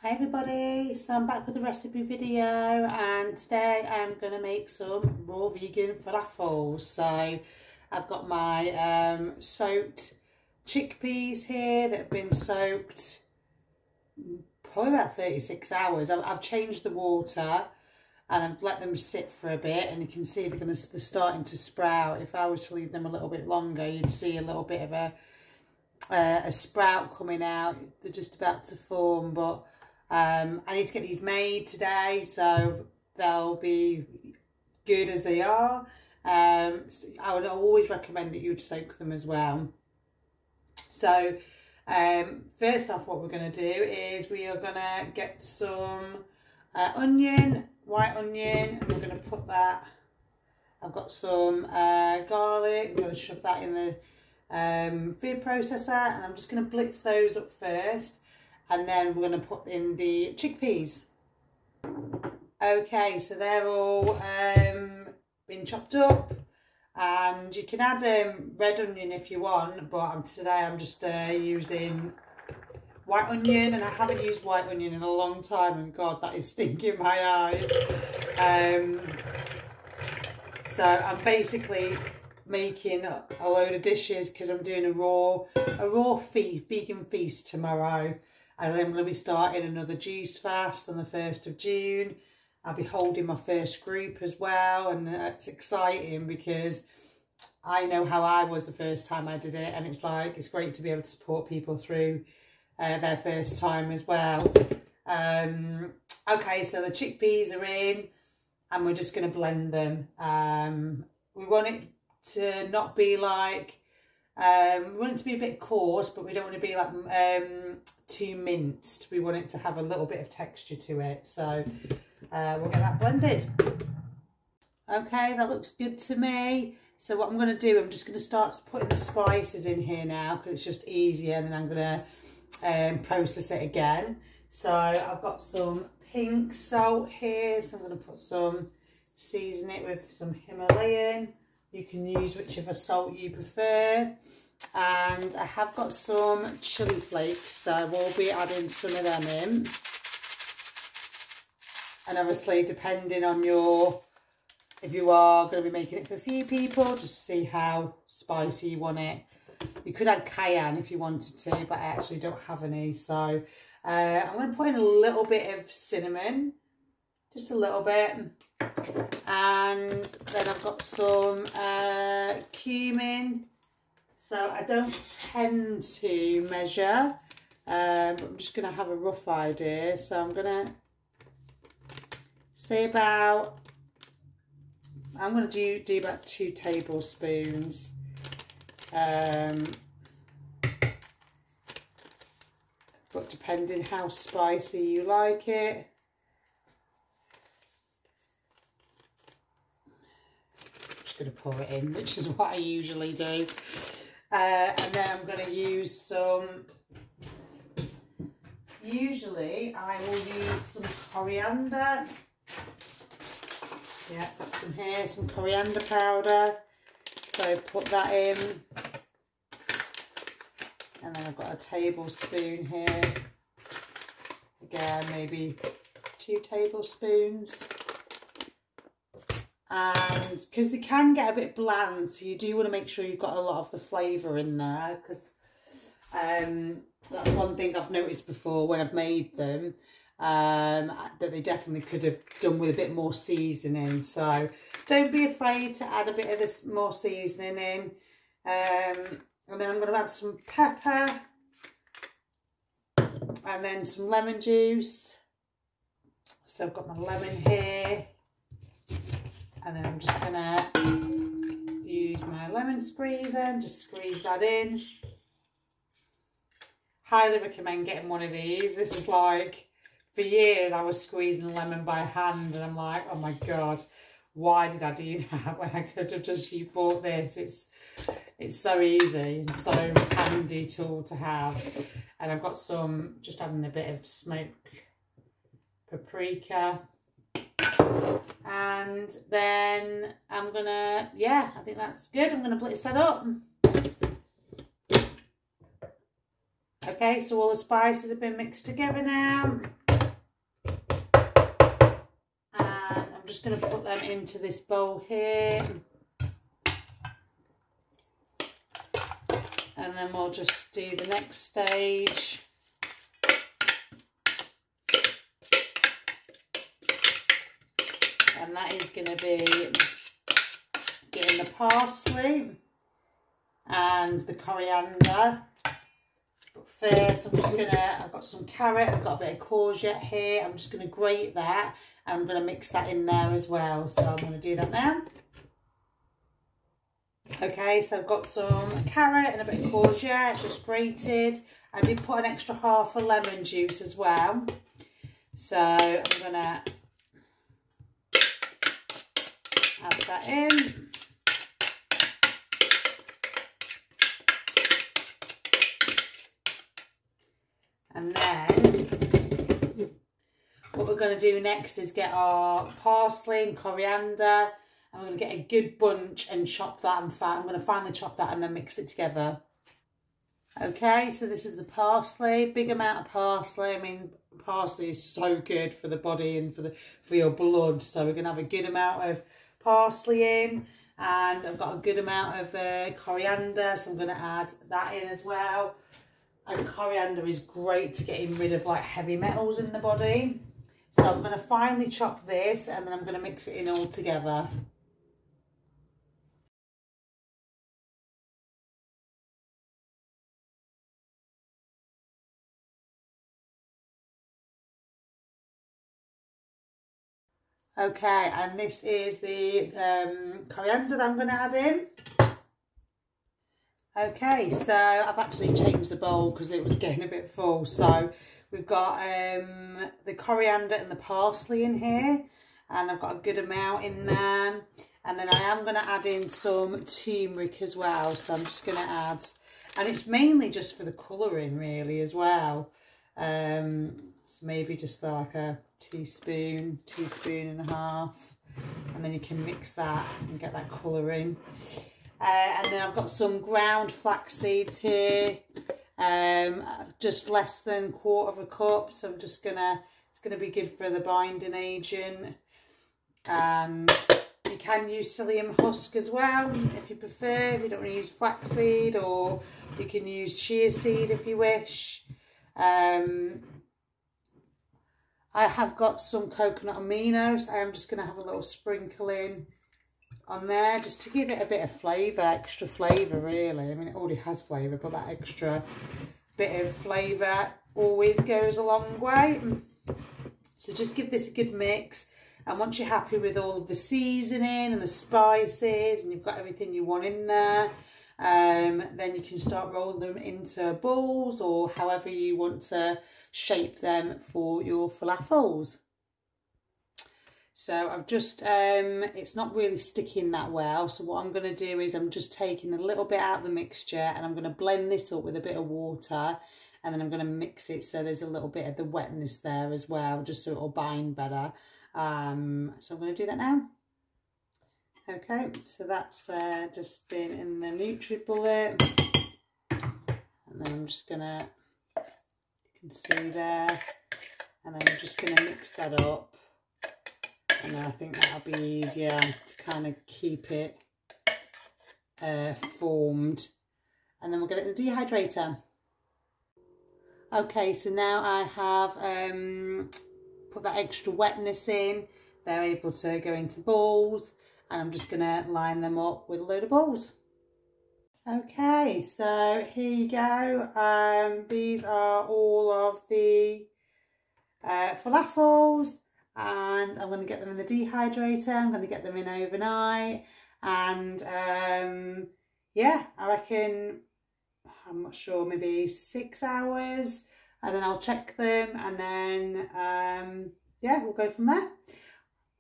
Hi everybody, so I'm back with a recipe video, and today I'm going to make some raw vegan falafels. So I've got my soaked chickpeas here that have been soaked probably about 36 hours. I've changed the water and I've let them sit for a bit, and you can see they're starting to sprout. If I was to leave them a little bit longer, you'd see a little bit of a sprout coming out. They're just about to form, but I need to get these made today, so they'll be good as they are. So I would always recommend that you would soak them as well. So first off, what we're going to do is we are going to get some onion, white onion, and we're going to put that. I've got some garlic. We're going to shove that in the food processor, and I'm just going to blitz those up first. And then we're going to put in the chickpeas. Okay, so they're all been chopped up, and you can add red onion if you want, but today I'm just using white onion, and I haven't used white onion in a long time, and God, that is stinking my eyes. So I'm basically making a load of dishes because I'm doing a raw vegan feast tomorrow. And then I'm going to be starting another juice fast on the 1st of June. I'll be holding my first group as well, and it's exciting because I know how I was the first time I did it, and it's great to be able to support people through their first time as well. Okay, so the chickpeas are in, and we're just going to blend them. We want it to not be like, we want it to be a bit coarse, but we don't want to be like too minced. We want it to have a little bit of texture to it. So we'll get that blended. Okay, that looks good to me. So what I'm going to do, I'm just going to start putting the spices in here now because it's just easier, and then I'm going to process it again. So I've got some pink salt here, so I'm going to put some, season it with some Himalayan. You can use whichever salt you prefer. And I have got some chili flakes, so we'll be adding some of them in. And obviously, depending on if you are going to be making it for a few people, just see how spicy you want it. You could add cayenne if you wanted to, but I actually don't have any. So I'm going to put in a little bit of cinnamon, just a little bit. And then I've got some cumin. So I don't tend to measure, but I'm just going to have a rough idea. So I'm going to say I'm going to do about 2 tablespoons. But depending how spicy you like it. Going to pour it in, which is what I usually do, and then I'm going to use some, usually I will use some coriander. Yeah, got some here, some coriander powder, so put that in, and then I've got a tablespoon here, again maybe 2 tablespoons. And because they can get a bit bland, so you do want to make sure you've got a lot of the flavour in there, because that's one thing I've noticed before when I've made them, that they definitely could have done with a bit more seasoning. So don't be afraid to add a bit of this more seasoning in. And then I'm going to add some pepper, and then some lemon juice. So I've got my lemon here. And then I'm just going to use my lemon squeezer and just squeeze that in. Highly recommend getting one of these. This is like, for years I was squeezing lemon by hand, and I'm like, oh my God, why did I do that when I could have just bought this? It's so easy and so handy tool to have. And I've got some, just adding a bit of smoked paprika. And then I'm gonna, yeah, I think that's good. I'm gonna blitz that up. Okay, so all the spices have been mixed together now. I'm just going to put them into this bowl here. And then we'll just do the next stage. And that is going to be getting the parsley and the coriander. But first I'm just gonna, I've got some carrot, I've got a bit of courgette here. I'm just gonna grate that and I'm gonna mix that in there as well. So I'm gonna do that now. Okay, so I've got some carrot and a bit of courgette, just grated. I did put an extra half a lemon juice as well. So I'm gonna add that in. And then what we're going to do next is get our parsley and coriander, and we're going to get a good bunch and chop that. I'm going to finely chop that and then mix it together. Okay, so this is the parsley, big amount of parsley. I mean, parsley is so good for the body and for your blood. So we're going to have a good amount of parsley in, and I've got a good amount of coriander, so I'm going to add that in as well. And coriander is great to getting rid of like heavy metals in the body. So I'm going to finely chop this and then I'm going to mix it in all together. Okay, and this is the coriander that I'm going to add in. Okay, so I've actually changed the bowl because it was getting a bit full. So we've got the coriander and the parsley in here, and I've got a good amount in there. And then I am going to add in some turmeric as well. So I'm just going to add, and it's mainly just for the colouring really as well. So maybe just like a teaspoon and a half, and then you can mix that and get that colouring. And then I've got some ground flax seeds here, just less than 1/4 cup. So I'm just gonna, it's gonna be good for the binding agent. You can use psyllium husk as well if you prefer, if you don't want to use flaxseed, or you can use chia seed if you wish. I have got some coconut aminos. I am just going to have a little sprinkle in on there just to give it a bit of flavour, extra flavour really. I mean, it already has flavour, but that extra bit of flavour always goes a long way. So just give this a good mix, and once you're happy with all of the seasoning and the spices and you've got everything you want in there, then you can start rolling them into balls or however you want to shape them for your falafels. So I've just, it's not really sticking that well. So what I'm going to do is I'm just taking a little bit out of the mixture and I'm going to blend this up with a bit of water, and then I'm going to mix it so there's a little bit of the wetness there as well, just so it'll bind better. So I'm going to do that now. Okay, so that's just been in the NutriBullet, and then I'm just going to, you can see there, and then I'm just going to mix that up. And I think that'll be easier to kind of keep it formed. And then we'll get it in the dehydrator. Okay, so now I have put that extra wetness in. They're able to go into balls, and I'm just going to line them up with a load of balls. Okay, so here you go. These are all of the falafels. And I'm going to get them in the dehydrator. I'm going to get them in overnight, and yeah, I reckon, I'm not sure, maybe 6 hours, and then I'll check them, and then yeah, we'll go from there.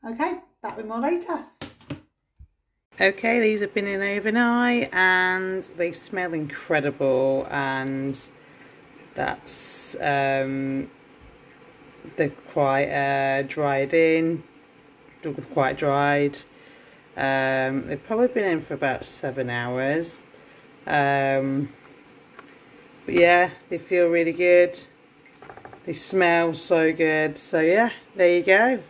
Okay, back with more later. Okay, these have been in overnight and they smell incredible, and that's they're quite dried in, quite dried. They've probably been in for about 7 hours. But yeah, they feel really good. They smell so good. So yeah, there you go.